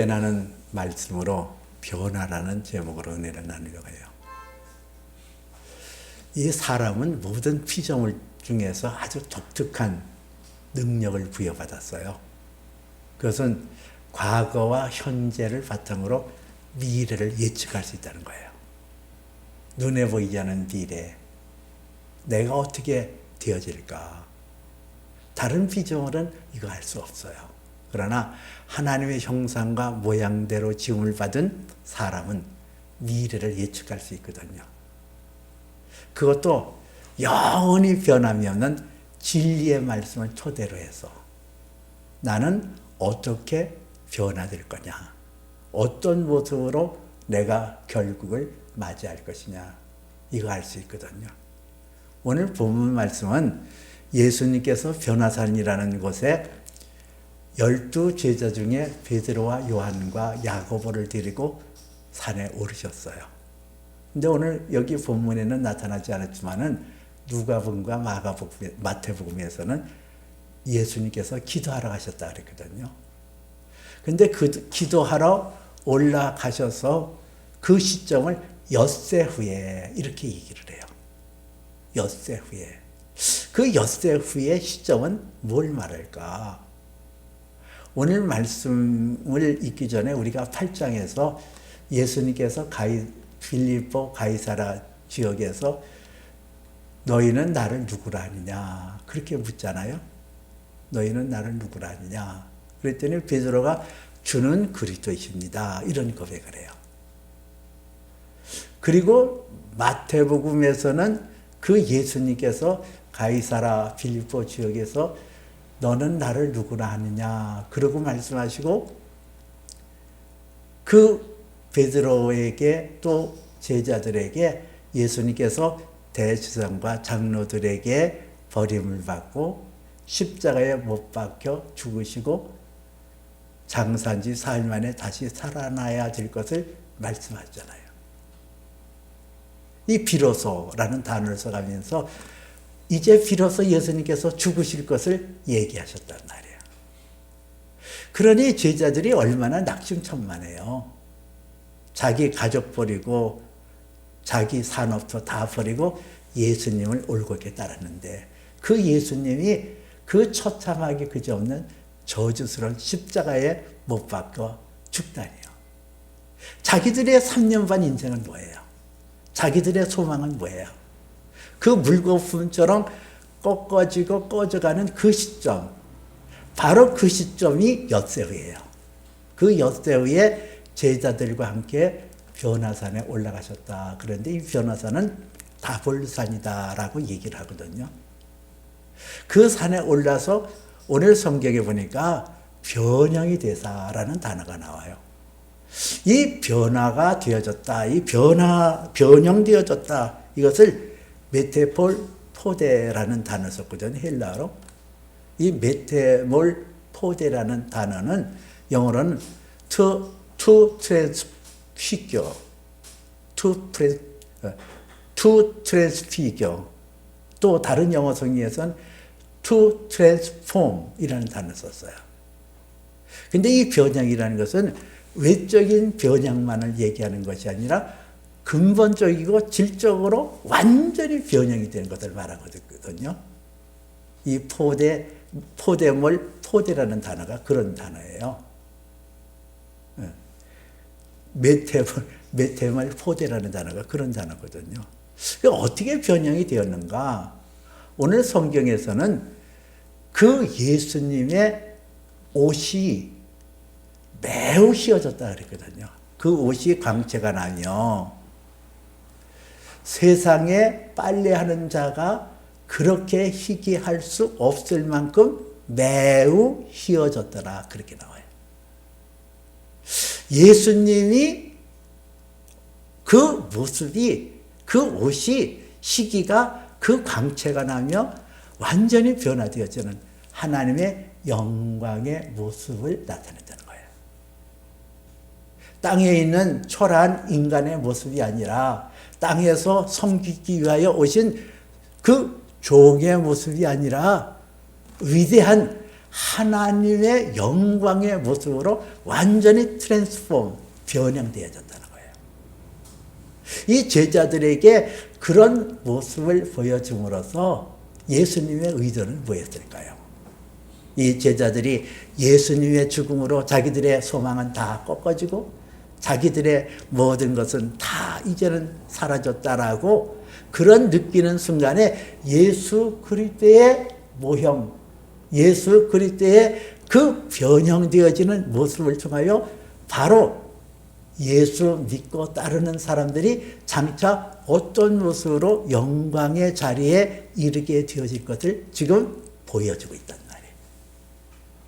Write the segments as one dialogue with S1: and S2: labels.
S1: 깨나는 말씀으로 변화라는 제목으로 은혜를 나누려고 해요. 이 사람은 모든 피조물 중에서 아주 독특한 능력을 부여받았어요. 그것은 과거와 현재를 바탕으로 미래를 예측할 수 있다는 거예요. 눈에 보이지 않는 미래, 내가 어떻게 되어질까? 다른 피조물은 이거 할 수 없어요. 그러나 하나님의 형상과 모양대로 지음을 받은 사람은 미래를 예측할 수 있거든요. 그것도 영원히 변함이 없는 진리의 말씀을 토대로 해서 나는 어떻게 변화될 거냐, 어떤 모습으로 내가 결국을 맞이할 것이냐, 이거 알 수 있거든요. 오늘 본문 말씀은 예수님께서 변화산이라는 곳에 12 제자 중에 베드로와 요한과 야고보를 데리고 산에 오르셨어요. 근데 오늘 여기 본문에는 나타나지 않았지만은 누가복음과 마태복음에서는 예수님께서 기도하러 가셨다 그랬거든요. 근데 그 기도하러 올라가셔서 그 시점을 엿새 후에 이렇게 얘기를 해요. 엿새 후에. 그 엿새 후의 시점은 뭘 말할까? 오늘 말씀을 읽기 전에 우리가 8장에서 예수님께서 빌립보 가이사라 지역에서 너희는 나를 누구라 하느냐 그렇게 묻잖아요. 너희는 나를 누구라 하느냐 그랬더니 베드로가 주는 그리스도이십니다 이런 고백을 해요. 그리고 마태복음에서는 그 예수님께서 가이사라 빌립보 지역에서 너는 나를 누구라 하느냐 그러고 말씀하시고 그 베드로에게 또 제자들에게 예수님께서 대제사장과 장로들에게 버림을 받고 십자가에 못 박혀 죽으시고 장사한 지 사흘 만에 다시 살아나야 될 것을 말씀하셨잖아요. 이 비로소라는 단어를 써가면서 이제 비로소 예수님께서 죽으실 것을 얘기하셨단 말이에요. 그러니 제자들이 얼마나 낙심천만해요. 자기 가족 버리고 자기 산업도 다 버리고 예수님을 올곧게 따랐는데 그 예수님이 그 처참하게 그지없는 저주스러운 십자가에 못 박혀 죽다니요. 자기들의 3년 반 인생은 뭐예요? 자기들의 소망은 뭐예요? 그 물거품처럼 꺾어지고 꺼져가는 그 시점, 바로 그 시점이 엿새 후예요. 그 엿새 후에 제자들과 함께 변화산에 올라가셨다. 그런데 이 변화산은 다볼산이다라고 얘기를 하거든요. 그 산에 올라서 오늘 성경에 보니까 변형이 되사라는 단어가 나와요. 이 변화가 되어졌다. 이 변형되어졌다. 이것을 메테몰포데라는 단어를 썼거든요. 헬라어로. 이 메테몰포데라는 단어는 영어로는 to transfigure, to transfigure. 또 다른 영어 성경에서는 to transform 이라는 단어를 썼어요. 근데 이 변형이라는 것은 외적인 변형만을 얘기하는 것이 아니라 근본적이고 질적으로 완전히 변형이 되는 것을 말하거든요. 이 포데라는 단어가 그런 단어예요. 메테몰 포데라는 단어가 그런 단어거든요. 어떻게 변형이 되었는가? 오늘 성경에서는 그 예수님의 옷이 매우 휘어졌다 그랬거든요. 그 옷이 광채가 나며 세상에 빨래하는 자가 그렇게 희귀할 수 없을 만큼 매우 휘어졌더라 그렇게 나와요. 예수님이 그 모습이 그 옷이 희기가 그 광채가 나며 완전히 변화되어지는 하나님의 영광의 모습을 나타낸다는 거예요. 땅에 있는 초라한 인간의 모습이 아니라 땅에서 섬기기 위하여 오신 그 종의 모습이 아니라 위대한 하나님의 영광의 모습으로 완전히 변형되어졌다는 거예요. 이 제자들에게 그런 모습을 보여줌으로써 예수님의 의도는 뭐였을까요? 이 제자들이 예수님의 죽음으로 자기들의 소망은 다 꺾어지고 자기들의 모든 것은 다 이제는 사라졌다라고 그런 느끼는 순간에 예수 그리스도의 모형, 예수 그리스도의 그 변형되어지는 모습을 통하여 바로 예수 믿고 따르는 사람들이 장차 어떤 모습으로 영광의 자리에 이르게 되어질 것을 지금 보여주고 있단 말이에요.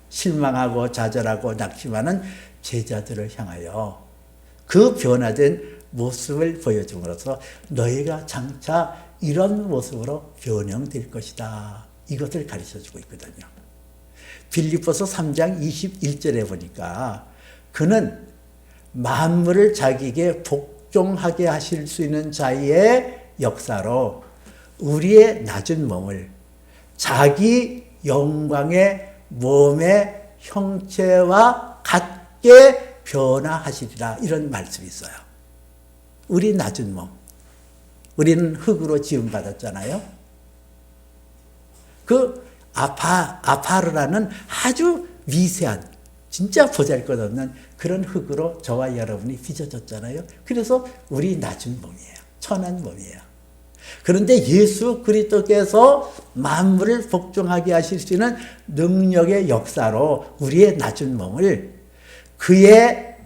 S1: 실망하고 좌절하고 낙심하는 제자들을 향하여 그 변화된 모습을 보여줌으로써 너희가 장차 이런 모습으로 변형될 것이다. 이것을 가르쳐주고 있거든요. 빌립보서 3장 21절에 보니까 그는 만물을 자기에게 복종하게 하실 수 있는 자의 역사로 우리의 낮은 몸을 자기 영광의 몸의 형체와 같게 변화하시리라 이런 말씀이 있어요. 우리 낮은 몸, 우리는 흙으로 지음받았잖아요. 그 아파르라는 아주 미세한 진짜 보잘것없는 그런 흙으로 저와 여러분이 빚어졌잖아요. 그래서 우리 낮은 몸이에요. 천한 몸이에요. 그런데 예수 그리스도께서 만물을 복종하게 하실 수 있는 능력의 역사로 우리의 낮은 몸을 그의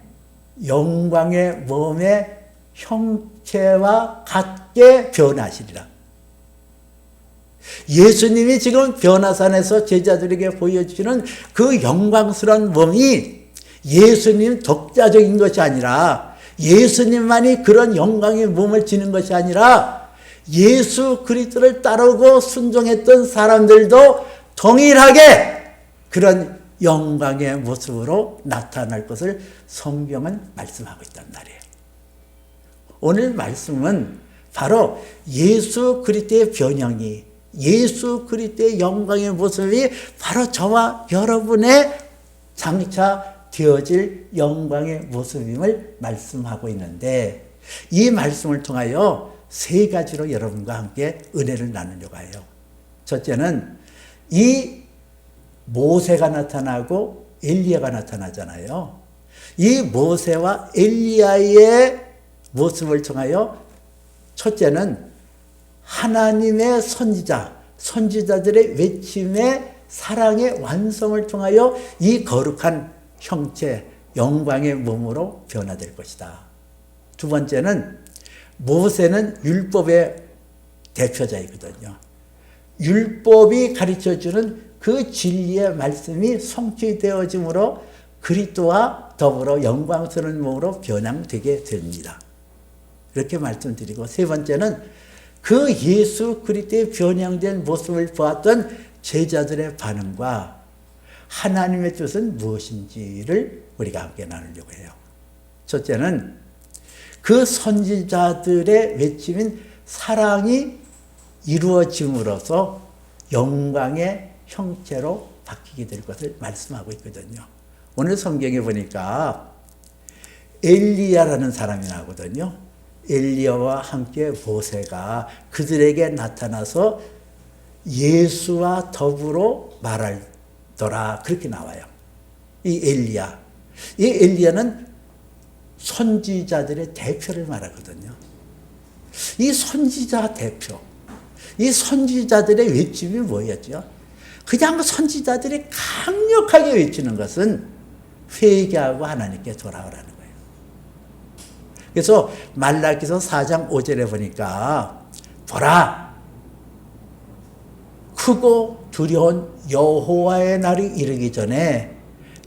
S1: 영광의 몸의 형체와 같게 변화하시리라. 예수님이 지금 변화산에서 제자들에게 보여주시는 그 영광스러운 몸이 예수님 독자적인 것이 아니라 예수님만이 그런 영광의 몸을 지닌 것이 아니라 예수 그리스도를 따르고 순종했던 사람들도 동일하게 그런 영광의 모습으로 나타날 것을 성경은 말씀하고 있단 말이에요. 오늘 말씀은 바로 예수 그리스도의 변형이 예수 그리스도의 영광의 모습이 바로 저와 여러분의 장차 되어질 영광의 모습임을 말씀하고 있는데 이 말씀을 통하여 세 가지로 여러분과 함께 은혜를 나누려고 해요. 첫째는 이 모세가 나타나고 엘리야가 나타나잖아요. 이 모세와 엘리야의 모습을 통하여 첫째는 하나님의 선지자들의 외침의 사랑의 완성을 통하여 이 거룩한 형체, 영광의 몸으로 변화될 것이다. 두 번째는 모세는 율법의 대표자이거든요. 율법이 가르쳐주는 그 진리의 말씀이 성취되어짐으로 그리스도와 더불어 영광스러운 몸으로 변형되게 됩니다. 이렇게 말씀드리고 세 번째는 그 예수 그리스도의 변형된 모습을 보았던 제자들의 반응과 하나님의 뜻은 무엇인지를 우리가 함께 나누려고 해요. 첫째는 그 선지자들의 외침인 사랑이 이루어짐으로써 영광의 형체로 바뀌게 될 것을 말씀하고 있거든요. 오늘 성경에 보니까 엘리야라는 사람이 나오거든요. 엘리야와 함께 모세가 그들에게 나타나서 예수와 더불어 말하더라 그렇게 나와요. 이 엘리야는 선지자들의 대표를 말하거든요. 이 선지자 대표, 이 선지자들의 외침이 뭐였죠? 그냥 선지자들이 강력하게 외치는 것은 회개하고 하나님께 돌아오라는 거예요. 그래서 말라기서 4장 5절에 보니까 보라 크고 두려운 여호와의 날이 이르기 전에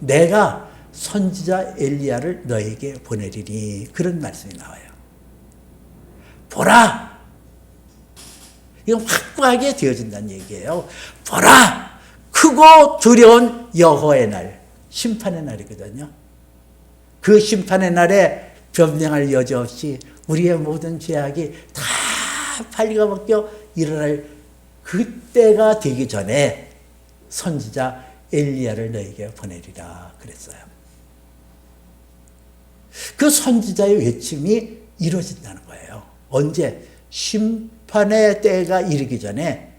S1: 내가 선지자 엘리야를 너에게 보내리니 그런 말씀이 나와요. 보라! 이건 확고하게 되어진다는 얘기예요. 보라! 크고 두려운 여호와의 날, 심판의 날이거든요. 그 심판의 날에 변명할 여지 없이 우리의 모든 죄악이 다 발가벗겨 일어날 그때가 되기 전에 선지자 엘리야를 너에게 보내리라 그랬어요. 그 선지자의 외침이 이루어진다는 거예요. 언제? 심판의 때가 이르기 전에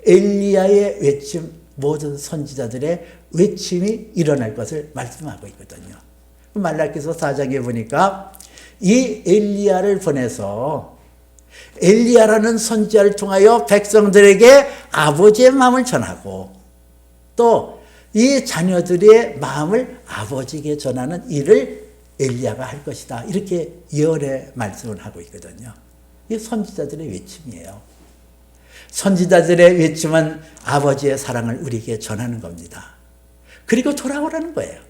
S1: 엘리야의 외침, 모든 선지자들의 외침이 일어날 것을 말씀하고 있거든요. 말라기서 4장에 보니까 이 엘리야를 보내서 엘리야라는 선지자를 통하여 백성들에게 아버지의 마음을 전하고 또 이 자녀들의 마음을 아버지에게 전하는 일을 엘리야가 할 것이다. 이렇게 예언의 말씀을 하고 있거든요. 이게 선지자들의 외침이에요. 선지자들의 외침은 아버지의 사랑을 우리에게 전하는 겁니다. 그리고 돌아오라는 거예요.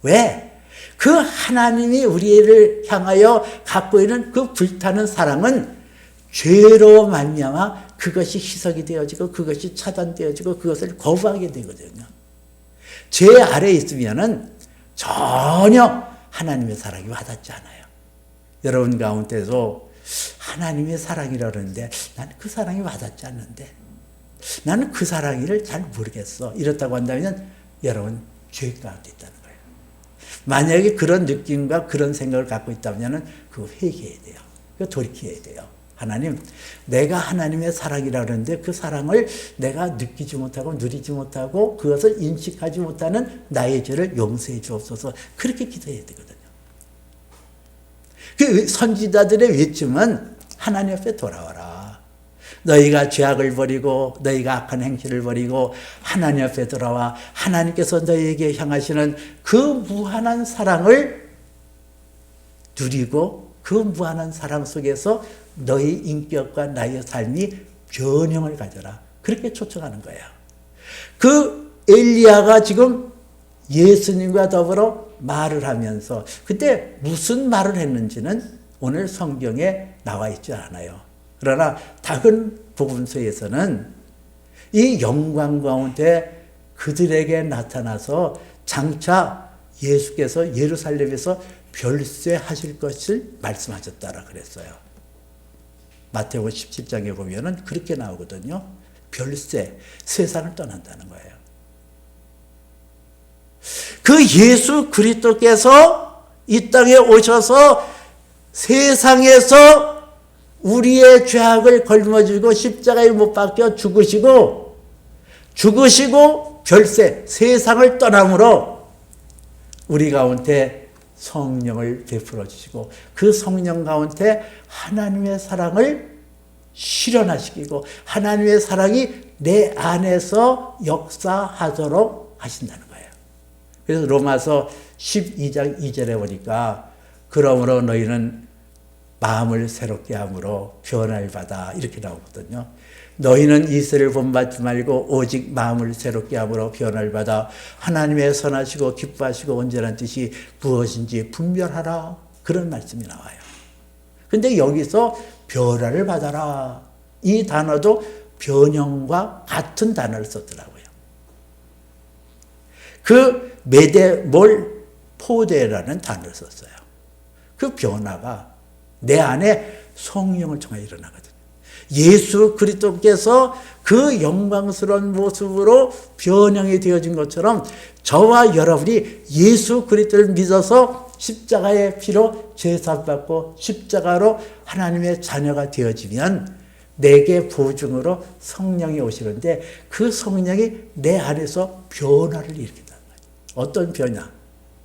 S1: 왜? 그 하나님이 우리를 향하여 갖고 있는 그 불타는 사랑은 죄로 말미암아 그것이 희석이 되어지고 그것이 차단되어지고 그것을 거부하게 되거든요. 죄 아래에 있으면은 전혀 하나님의 사랑이 와닿지 않아요. 여러분 가운데서 하나님의 사랑이라 그러는데 나는 그 사랑이 와닿지 않는데 나는 그 사랑을 잘 모르겠어. 이렇다고 한다면 여러분 죄 가운데 있다는 거예요. 만약에 그런 느낌과 그런 생각을 갖고 있다면 그거 회개해야 돼요. 그거 돌이켜야 돼요. 하나님, 내가 하나님의 사랑이라 그러는데 그 사랑을 내가 느끼지 못하고 누리지 못하고 그것을 인식하지 못하는 나의 죄를 용서해 주옵소서. 그렇게 기도해야 되거든요. 그 선지자들의 외침은 하나님 앞에 돌아와라. 너희가 죄악을 버리고 너희가 악한 행실을 버리고 하나님 앞에 돌아와 하나님께서 너희에게 향하시는 그 무한한 사랑을 누리고 그 무한한 사랑 속에서 너희 인격과 나의 삶이 변형을 가져라. 그렇게 초청하는 거예요. 그 엘리야가 지금 예수님과 더불어 말을 하면서 그때 무슨 말을 했는지는 오늘 성경에 나와 있지 않아요. 그러나 다른 복음서에서는 이 영광 가운데 그들에게 나타나서 장차 예수께서 예루살렘에서 별세하실 것을 말씀하셨다라 그랬어요. 마태복음 17장에 보면은 그렇게 나오거든요. 별세, 세상을 떠난다는 거예요. 그 예수 그리스도께서 이 땅에 오셔서 세상에서 우리의 죄악을 걸머지고 십자가에 못 박혀 죽으시고 별세, 세상을 떠남으로 우리 가운데 성령을 베풀어 주시고 그 성령 가운데 하나님의 사랑을 실현하시키고 하나님의 사랑이 내 안에서 역사하도록 하신다는 거예요. 그래서 로마서 12장 2절에 보니까 그러므로 너희는 마음을 새롭게 함으로 변화를 받아 이렇게 나오거든요. 너희는 이슬을 본받지 말고 오직 마음을 새롭게 함으로 변화를 받아 하나님의 선하시고 기뻐하시고 온전한 뜻이 무엇인지 분별하라. 그런 말씀이 나와요. 근데 여기서 변화를 받아라. 이 단어도 변형과 같은 단어를 썼더라고요. 그 메데몰포데라는 단어를 썼어요. 그 변화가 내 안에 성령을 통해 일어나거든요. 예수 그리스도께서 그 영광스러운 모습으로 변형이 되어진 것처럼 저와 여러분이 예수 그리스도를 믿어서 십자가의 피로 제사받고 십자가로 하나님의 자녀가 되어지면 내게 보증으로 성령이 오시는데 그 성령이 내 안에서 변화를 일으킨다는 거예요. 어떤 변화?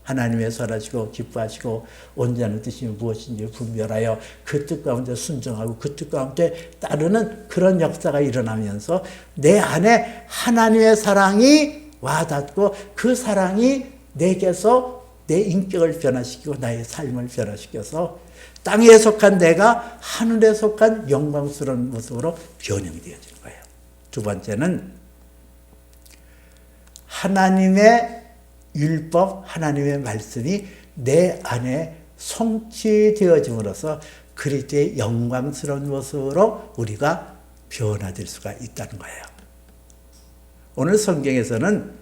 S1: 하나님의 선하시고 기뻐하시고 온전한 뜻이 무엇인지 분별하여 그 뜻 가운데 순종하고 그 뜻 가운데 따르는 그런 역사가 일어나면서 내 안에 하나님의 사랑이 와닿고 그 사랑이 내게서 내 인격을 변화시키고 나의 삶을 변화시켜서 땅에 속한 내가 하늘에 속한 영광스러운 모습으로 변형이 되어지는 거예요. 두 번째는 하나님의 율법, 하나님의 말씀이 내 안에 성취되어짐으로써 그리스도의 영광스러운 모습으로 우리가 변화될 수가 있다는 거예요. 오늘 성경에서는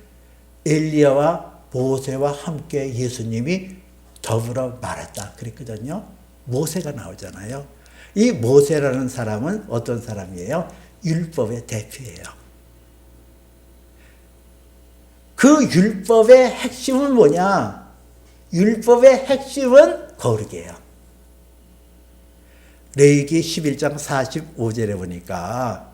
S1: 엘리야와 모세와 함께 예수님이 더불어 말했다 그랬거든요. 모세가 나오잖아요. 이 모세라는 사람은 어떤 사람이에요? 율법의 대표예요. 그 그 율법의 핵심은 뭐냐? 율법의 핵심은 거룩이에요. 레위기 11장 45절에 보니까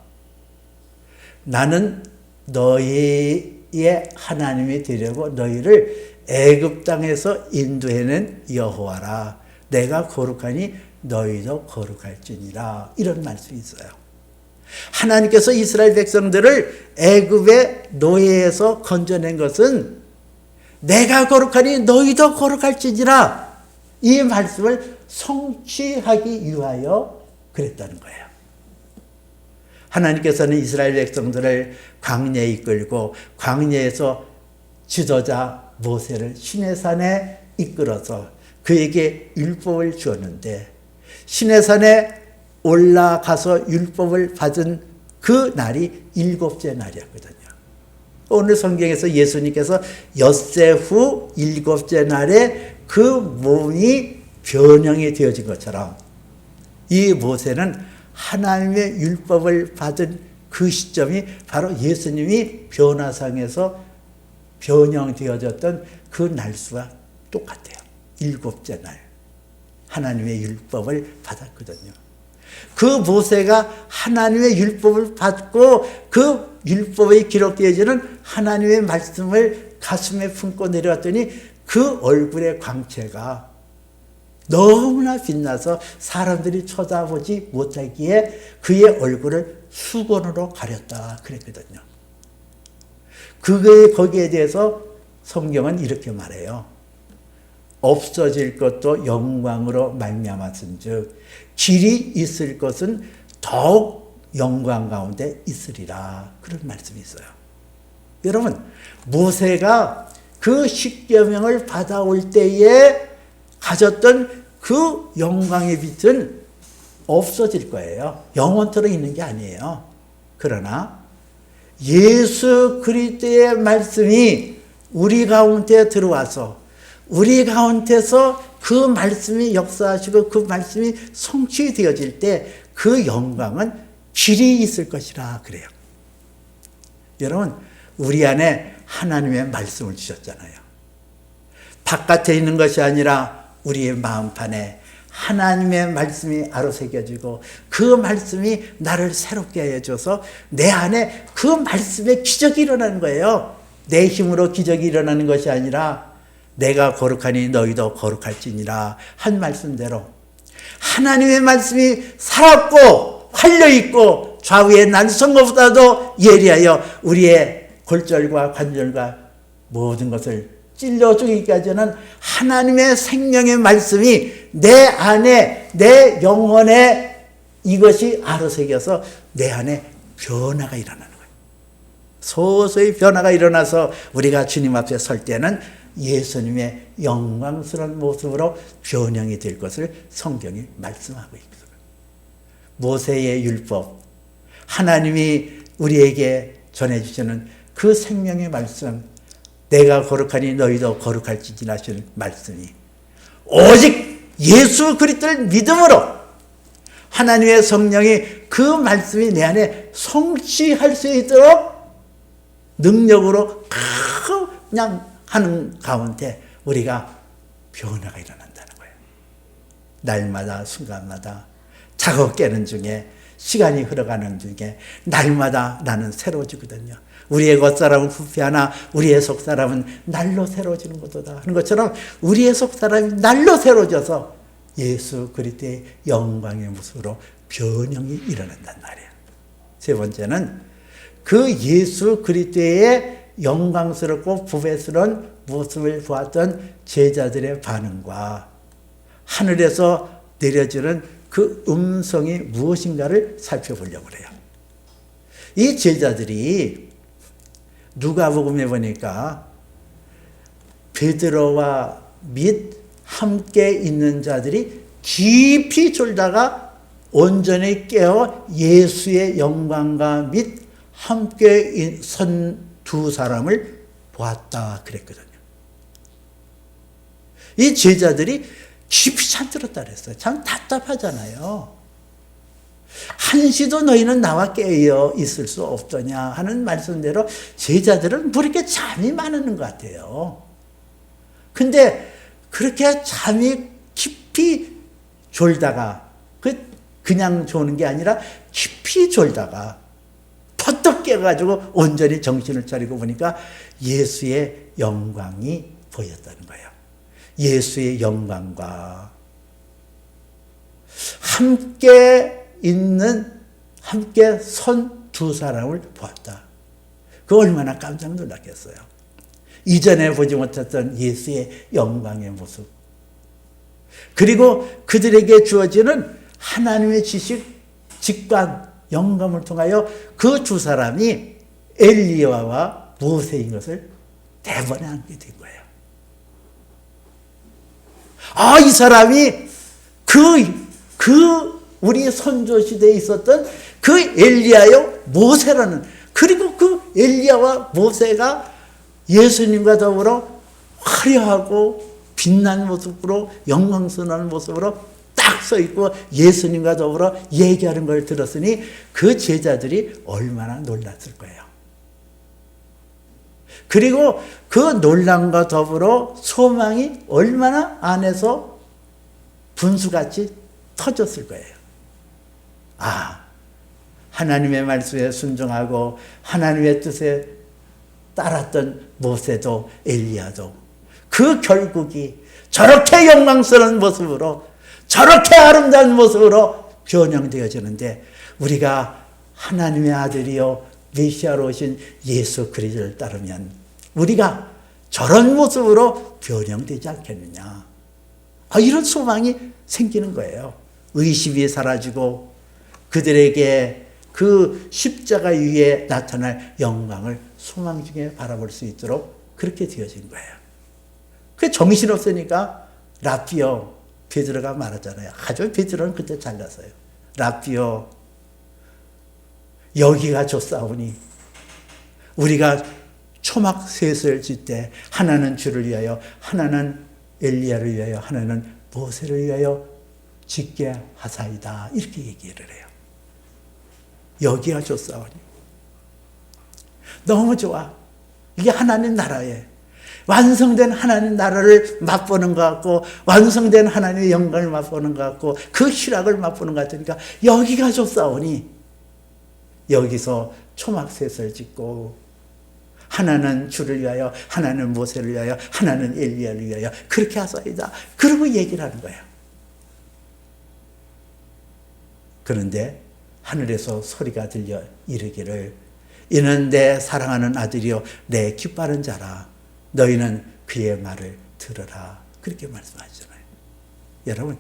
S1: 나는 너희의 하나님이 되려고 너희를 애굽 땅에서 인도해낸 여호와라. 내가 거룩하니 너희도 거룩할지니라. 이런 말씀이 있어요. 하나님께서 이스라엘 백성들을 애굽의 노예에서 건져낸 것은 내가 거룩하니 너희도 거룩할지니라. 이 말씀을 성취하기 위하여 그랬다는 거예요. 하나님께서는 이스라엘 백성들을 광야에 이끌고 광야에서 지도자 모세를 시내산에 이끌어서 그에게 율법을 주었는데 시내산에 올라가서 율법을 받은 그 날이 7째 날이었거든요. 오늘 성경에서 예수님께서 엿새 후 7째 날에 그 몸이 변형이 되어진 것처럼 이 모세는 하나님의 율법을 받은 그 시점이 바로 예수님이 변화상에서 변형되어졌던 그 날수와 똑같아요. 7째 날 하나님의 율법을 받았거든요. 그 모세가 하나님의 율법을 받고 그 율법에 기록되어지는 하나님의 말씀을 가슴에 품고 내려왔더니 그 얼굴의 광채가 너무나 빛나서 사람들이 쳐다보지 못하기에 그의 얼굴을 수건으로 가렸다 그랬거든요. 거기에 대해서 성경은 이렇게 말해요. 없어질 것도 영광으로 말미암았은즉 길이 있을 것은 더욱 영광 가운데 있으리라. 그런 말씀이 있어요. 여러분, 모세가 그 십계명을 받아올 때에 가졌던 그 영광의 빛은 없어질 거예요. 영원토록 있는 게 아니에요. 그러나 예수 그리스도의 말씀이 우리 가운데 들어와서 우리 가운데서 그 말씀이 역사하시고 그 말씀이 성취되어질 때 그 영광은 길이 있을 것이라 그래요. 여러분, 우리 안에 하나님의 말씀을 주셨잖아요. 바깥에 있는 것이 아니라 우리의 마음판에 하나님의 말씀이 아로새겨지고 그 말씀이 나를 새롭게 해줘서 내 안에 그 말씀의 기적이 일어나는 거예요. 내 힘으로 기적이 일어나는 것이 아니라 내가 거룩하니 너희도 거룩할지니라 한 말씀대로 하나님의 말씀이 살았고 활려있고 좌우의 난성보다도 예리하여 우리의 골절과 관절과 모든 것을 찔러 죽이기까지는 하나님의 생명의 말씀이 내 안에 내 영혼에 이것이 아로새겨서 내 안에 변화가 일어나는 거예요. 서서히 변화가 일어나서 우리가 주님 앞에 설 때는 예수님의 영광스러운 모습으로 변형이 될 것을 성경이 말씀하고 있습니다. 모세의 율법, 하나님이 우리에게 전해주시는 그 생명의 말씀, 내가 거룩하니 너희도 거룩할지니라 하시는 말씀이 오직 예수 그리스도를 믿음으로 하나님의 성령이 그 말씀이 내 안에 성취할 수 있도록 능력으로 그냥 하는 가운데 우리가 변화가 일어난다는 거예요. 날마다 순간마다 작업 깨는 중에 시간이 흘러가는 중에 날마다 나는 새로워지거든요. 우리의 겉사람은 부패하나 우리의 속사람은 날로 새로워지는 것이다 하는 것처럼 우리의 속사람이 날로 새로워져서 예수 그리스도의 영광의 모습으로 변형이 일어난단 말이에요. 세 번째는 그 예수 그리스도의 영광스럽고 부배스러운 모습을 보았던 제자들의 반응과 하늘에서 내려지는 그 음성이 무엇인가를 살펴보려고 해요. 이 제자들이 누가복음에 보니까 베드로와 및 함께 있는 자들이 깊이 졸다가 온전히 깨어 예수의 영광과 및 함께 선 두 사람을 보았다 그랬거든요. 이 제자들이 깊이 잠들었다 그랬어요. 참 답답하잖아요. 한시도 너희는 나와 깨어 있을 수 없더냐 하는 말씀대로 제자들은 뭐 이렇게 잠이 많은 것 같아요. 근데 그렇게 잠이 깊이 졸다가 그냥 조는 게 아니라 깊이 졸다가 퍼뜩 깨가지고 온전히 정신을 차리고 보니까 예수의 영광이 보였다는 거예요. 예수의 영광과 함께 선 두 사람을 보았다. 그 얼마나 깜짝 놀랐겠어요. 이전에 보지 못했던 예수의 영광의 모습. 그리고 그들에게 주어지는 하나님의 지식, 직관, 영감을 통하여 그 두 사람이 엘리야와 모세인 것을 대번에 알게 된 거예요. 이 사람이 우리 선조 시대에 있었던 그 엘리야요 모세라는, 그리고 그 엘리야와 모세가 예수님과 더불어 화려하고 빛난 모습으로, 영광스러운 모습으로 딱 서 있고 예수님과 더불어 얘기하는 걸 들었으니 그 제자들이 얼마나 놀랐을 거예요. 그리고 그 놀람과 더불어 소망이 얼마나 안에서 분수같이 터졌을 거예요. 하나님의 말씀에 순종하고 하나님의 뜻에 따랐던 모세도 엘리야도 그 결국이 저렇게 영광스러운 모습으로, 저렇게 아름다운 모습으로 변형되어지는데, 우리가 하나님의 아들이요 메시아로 오신 예수 그리스도를 따르면 우리가 저런 모습으로 변형되지 않겠느냐. 이런 소망이 생기는 거예요. 의심이 사라지고 그들에게 그 십자가 위에 나타날 영광을 소망 중에 바라볼 수 있도록 그렇게 되어진 거예요. 그 정신없으니까 라삐요, 베드로가 말하잖아요. 아주 베드로는 그때 잘났어요. 라삐요, 여기가 좋사오니 우리가 초막 셋을 짓 때 하나는 주를 위하여, 하나는 엘리야를 위하여, 하나는 모세를 위하여 짓게 하사이다, 이렇게 얘기를 해요. 여기가 좋사오니 너무 좋아. 이게 하나님 나라에 완성된 하나님 나라를 맛보는 것 같고, 완성된 하나님의 영광을 맛보는 것 같고, 그 희락을 맛보는 것 같으니까 여기가 좋사오니 여기서 초막셋을 짓고 하나는 주를 위하여, 하나는 모세를 위하여, 하나는 엘리야를 위하여 그렇게 하사이다. 그러고 얘기를 하는 거예요. 그런데 하늘에서 소리가 들려 이르기를, 이는 내 사랑하는 아들이요 내 기뻐하는 자라, 너희는 그의 말을 들으라. 그렇게 말씀하시잖아요. 여러분,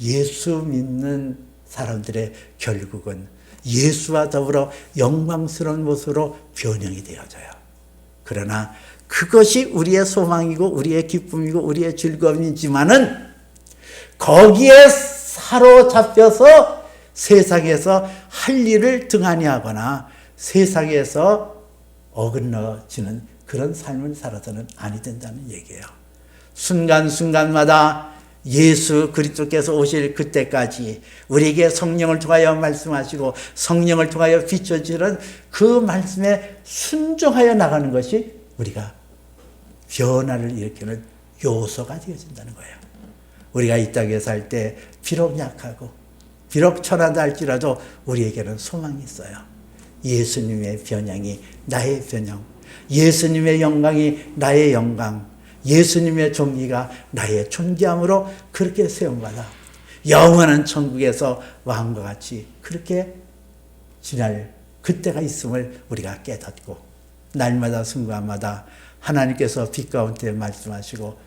S1: 예수 믿는 사람들의 결국은 예수와 더불어 영광스러운 모습으로 변형이 되어져요. 그러나 그것이 우리의 소망이고 우리의 기쁨이고 우리의 즐거움이지만은 거기에 사로잡혀서 세상에서 할 일을 등한히 하거나 세상에서 어긋러지는 그런 삶을 살아서는 아니 된다는 얘기예요. 순간순간마다 예수 그리스도께서 오실 그때까지 우리에게 성령을 통하여 말씀하시고 성령을 통하여 비춰지는 그 말씀에 순종하여 나가는 것이 우리가 변화를 일으키는 요소가 되어진다는 거예요. 우리가 이 땅에 살 때 비록 약하고 비록 천하다 할지라도 우리에게는 소망이 있어요. 예수님의 변형이 나의 변형, 예수님의 영광이 나의 영광, 예수님의 존귀가 나의 존귀함으로 그렇게 세움받아 영원한 천국에서 왕과 같이 그렇게 지날 그때가 있음을 우리가 깨닫고, 날마다 순간마다 하나님께서 빛 가운데 말씀하시고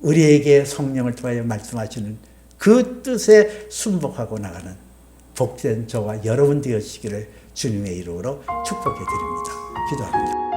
S1: 우리에게 성령을 통하여 말씀하시는 그 뜻에 순복하고 나가는 복된 저와 여러분 되어지기를 주님의 이름으로 축복해 드립니다. 기도합니다.